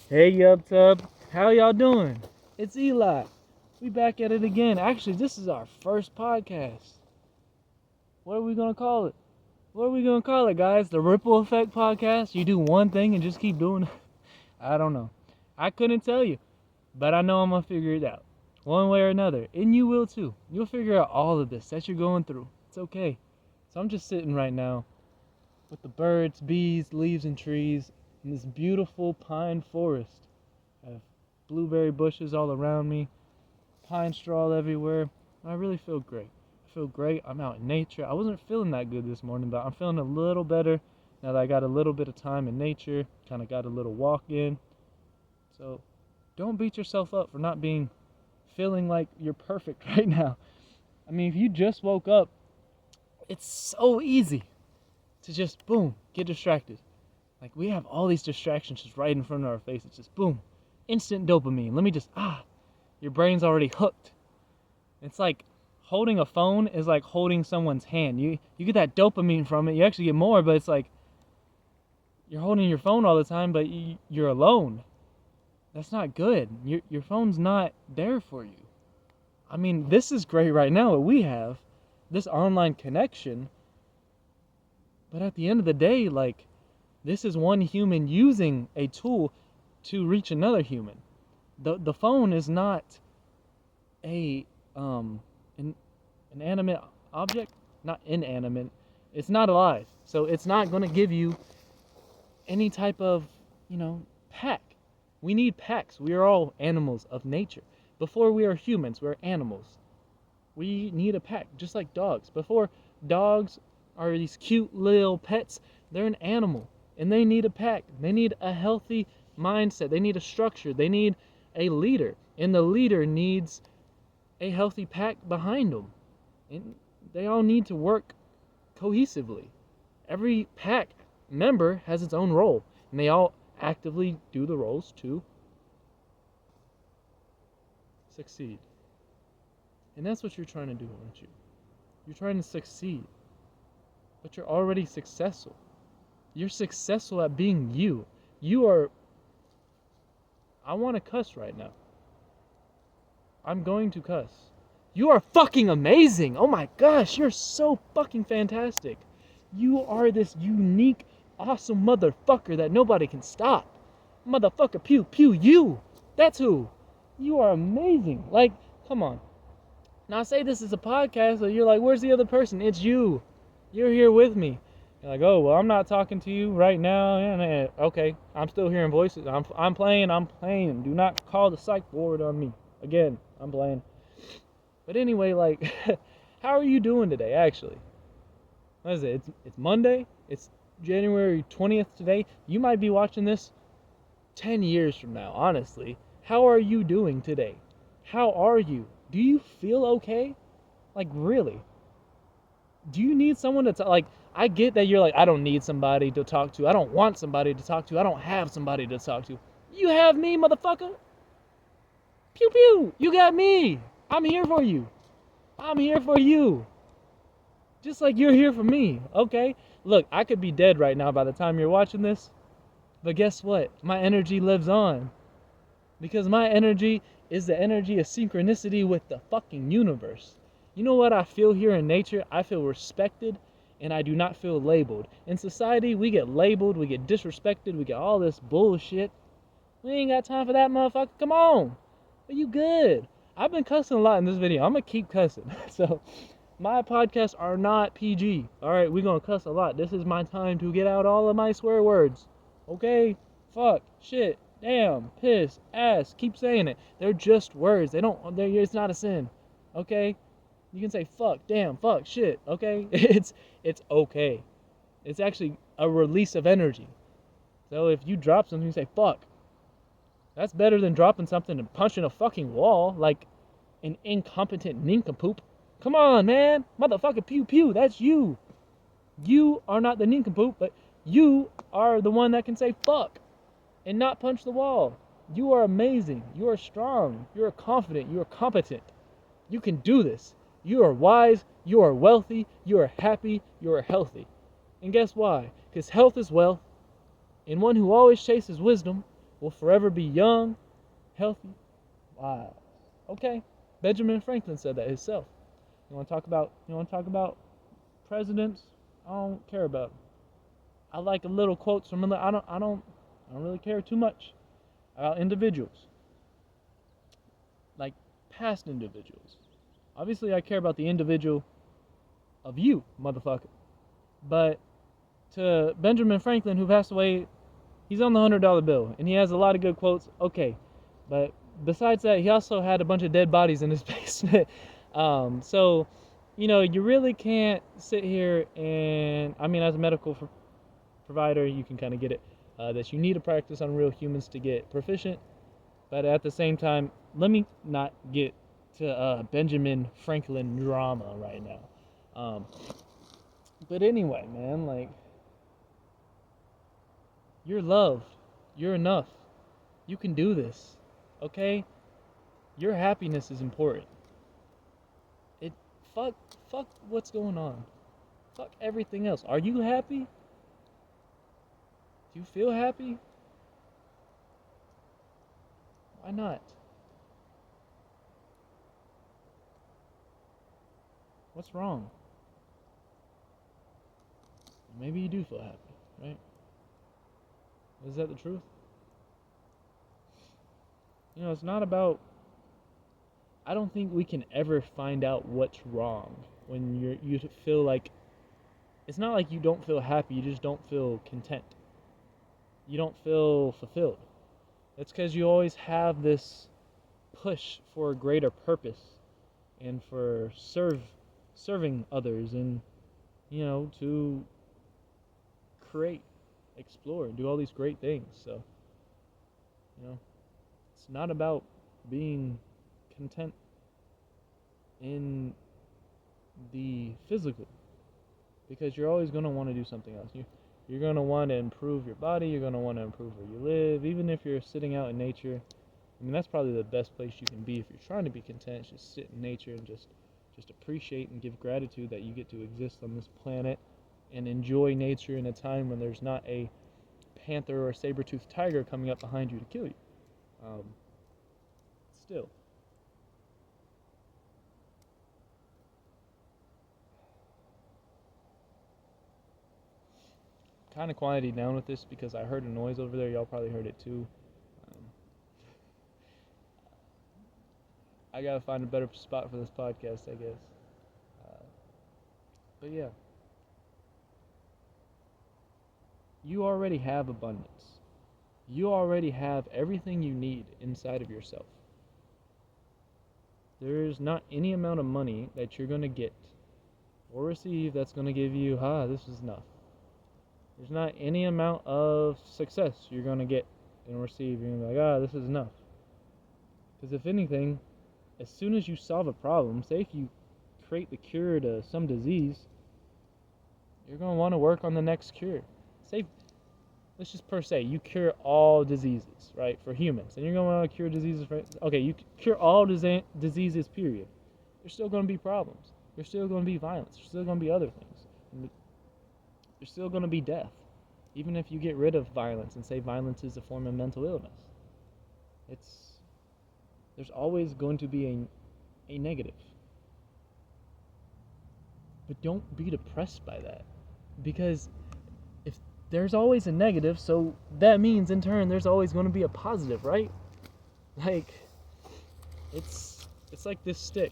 Hey, Yup Tub. How y'all doing? It's Eli. We back at it again. Actually, this is our first podcast. What are we gonna call it? What are we gonna call it, guys? The Ripple Effect Podcast? You do one thing and just keep doing it? I don't know. I couldn't tell you, but I know I'm gonna figure it out. One way or another. And you will too. You'll figure out all of this that you're going through. It's okay. So I'm just sitting right now with the birds, bees, leaves, and trees in this beautiful pine forest. I have blueberry bushes all around me, pine straw everywhere. I really feel great. I feel great. I'm out in nature. I wasn't feeling that good this morning, but I'm feeling a little better now that I got a little bit of time in nature, kind of got a little walk in. So don't beat yourself up for not feeling like you're perfect right now. I mean, if you just woke up, it's so easy to just boom, get distracted. Like we have all these distractions just right in front of our faces. Just boom, instant dopamine. Let me just your brain's already hooked. It's like holding a phone is like holding someone's hand. You get that dopamine from it. You actually get more, but it's like you're holding your phone all the time, but you're alone. That's not good. Your phone's not there for you. I mean, this is great right now. What we have, this online connection. But at the end of the day, like this is one human using a tool to reach another human. The phone is not a an animate object, not inanimate. It's not alive, so it's not going to give you any type of pack. We need packs. We are all animals of nature. Before we are humans, we're animals. We need a pack, just like dogs. Before dogs are these cute little pets, they're an animal, and they need a pack. They need a healthy mindset. They need a structure. They need a leader, and the leader needs a healthy pack behind them. And they all need to work cohesively. Every pack member has its own role, and they all actively do the roles to succeed. And that's what you're trying to do, aren't you? You're trying to succeed, but you're already successful. You're successful at being you. You are. I want to cuss right now. I'm going to cuss. You are fucking amazing. Oh my gosh, you're so fucking fantastic. You are this unique, awesome motherfucker that nobody can stop. Motherfucker, pew, pew, you. That's who. You are amazing. Like, come on. Now, I say this is a podcast, so you're like, where's the other person? It's you. You're here with me. You're like, oh, well, I'm not talking to you right now. Okay, I'm still hearing voices. I'm playing. Do not call the psych ward on me. Again, I'm playing. But anyway, like, how are you doing today, actually? What is it? It's Monday. It's January 20th today. You might be watching this 10 years from now, honestly. How are you doing today? How are you? Do you feel okay? Like, really? Do you need someone to talk? Like, I get that you're like, I don't need somebody to talk to. I don't want somebody to talk to. I don't have somebody to talk to. You have me, motherfucker. Pew pew. You got me. I'm here for you. I'm here for you. Just like you're here for me, okay? Look, I could be dead right now by the time you're watching this. But guess what? My energy lives on. Because my energy is the energy of synchronicity with the fucking universe. You know what I feel here in nature? I feel respected, and I do not feel labeled. In society, we get labeled, we get disrespected, we get all this bullshit. We ain't got time for that, motherfucker. Come on. Are you good? I've been cussing a lot in this video. I'm going to keep cussing. So, my podcasts are not PG. Alright, we're going to cuss a lot. This is my time to get out all of my swear words. Okay? Fuck. Shit. Damn. Piss. Ass. Keep saying it. They're just words. It's not a sin. Okay? You can say fuck, damn, fuck, shit. Okay? It's okay. It's actually a release of energy. So if you drop something, you say fuck. That's better than dropping something and punching a fucking wall like an incompetent nincompoop. Come on, man. Motherfucker, pew pew. That's you. You are not the nincompoop, but you are the one that can say fuck and not punch the wall. You are amazing. You are strong. You are confident. You are competent. You can do this. You are wise. You are wealthy. You are happy. You are healthy. And guess why? Because health is wealth. And one who always chases wisdom will forever be young, healthy, wise. Okay? Benjamin Franklin said that himself. You want to talk about presidents? I don't care about them. I like a little quotes from I don't really care too much about individuals, like past individuals. Obviously, I care about the individual of you, motherfucker. But to Benjamin Franklin, who passed away, he's on the $100 bill, and he has a lot of good quotes. Okay, but besides that, he also had a bunch of dead bodies in his basement. So, you really can't sit here and, I mean, as a medical provider, you can kind of get it, that you need to practice on real humans to get proficient. But at the same time, let me not get to Benjamin Franklin drama right now. But anyway, man, like, you're loved. You're enough. You can do this. Okay? Your happiness is important. It fuck what's going on. Fuck everything else. Are you happy? Do you feel happy? Why not? What's wrong? Maybe you do feel happy, right? Is that the truth? It's not about. I don't think we can ever find out what's wrong when you feel like. It's not like you don't feel happy, you just don't feel content. You don't feel fulfilled. It's because you always have this push for a greater purpose and for serving others and, to create, explore, do all these great things. So, it's not about being content in the physical, because you're always going to want to do something else. You're going to want to improve your body, you're going to want to improve where you live, even if you're sitting out in nature. I mean, that's probably the best place you can be if you're trying to be content. Just sit in nature and just appreciate and give gratitude that you get to exist on this planet and enjoy nature in a time when there's not a panther or a saber-toothed tiger coming up behind you to kill you. Still. Kind of quieted down with this because I heard a noise over there. Y'all probably heard it too. Um, I gotta find a better spot for this podcast, I guess. But yeah, you already have abundance. You already have everything you need inside of yourself. There's not any amount of money that you're gonna get or receive that's gonna give you, this is enough. There's not any amount of success you're going to get and receive. You're going to be like, this is enough. Because if anything, as soon as you solve a problem, say if you create the cure to some disease, you're going to want to work on the next cure. Say, let's just per se, you cure all diseases, right, for humans. And you're going to want to cure diseases for, okay, you cure all diseases, period. There's still going to be problems. There's still going to be violence. There's still going to be other things. There's still going to be death, even if you get rid of violence and say violence is a form of mental illness. There's always going to be a negative. But don't be depressed by that, because if there's always a negative, so that means in turn there's always going to be a positive, right? Like, it's like this stick,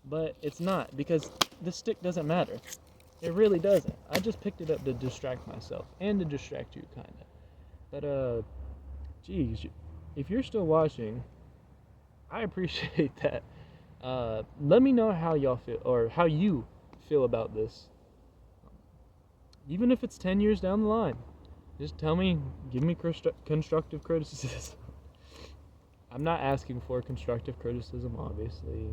but it's not, because this stick doesn't matter. It really doesn't. I just picked it up to distract myself and to distract you, kind of. But, geez, if you're still watching, I appreciate that. Let me know how y'all feel, or how you feel about this. Even if it's 10 years down the line, just tell me, give me constructive criticism. I'm not asking for constructive criticism, obviously.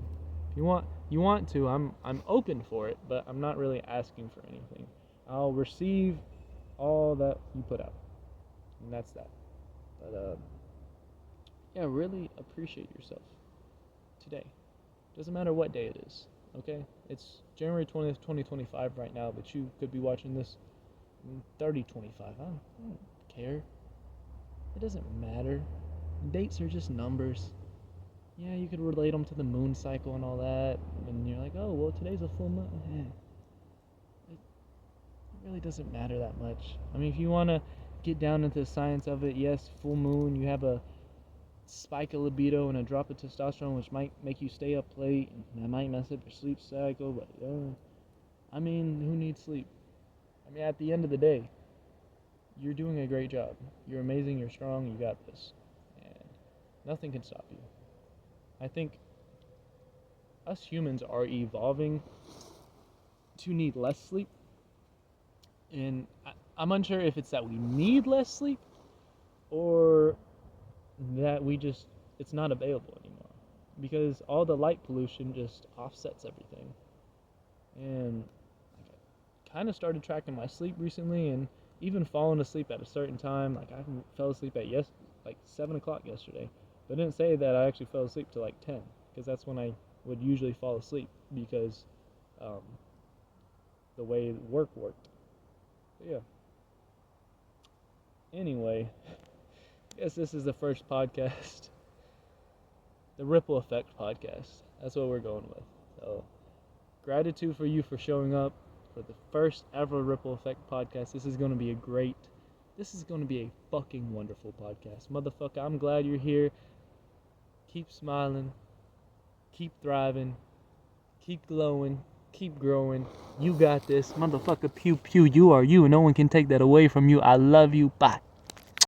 If you want to, I'm open for it, but I'm not really asking for anything. I'll receive all that you put out, and that's that. But yeah, really appreciate yourself today. Doesn't matter what day it is, okay? It's January 20th, 2025 right now, but you could be watching this in 3025. I don't care. It doesn't matter. Dates are just numbers. Yeah, you could relate them to the moon cycle and all that, and you're like, oh, well, today's a full moon. It really doesn't matter that much. I mean, if you want to get down into the science of it, yes, full moon, you have a spike of libido and a drop of testosterone, which might make you stay up late, and that might mess up your sleep cycle, but I mean, who needs sleep? I mean, at the end of the day, you're doing a great job. You're amazing, you're strong, you got this. And nothing can stop you. I think us humans are evolving to need less sleep. And I'm unsure if it's that we need less sleep or that it's not available anymore. Because all the light pollution just offsets everything. And I kind of started tracking my sleep recently, and even falling asleep at a certain time. Like I fell asleep at 7 o'clock yesterday, but I didn't say that I actually fell asleep till like 10, because that's when I would usually fall asleep, because the way work worked. But yeah. Anyway, I guess this is the first podcast, the Ripple Effect podcast. That's what we're going with. So, gratitude for you for showing up for the first ever Ripple Effect podcast. This is going to be a fucking wonderful podcast. Motherfucker, I'm glad you're here. Keep smiling. Keep thriving. Keep glowing. Keep growing. You got this. Motherfucker, pew pew. You are you. No one can take that away from you. I love you. Bye.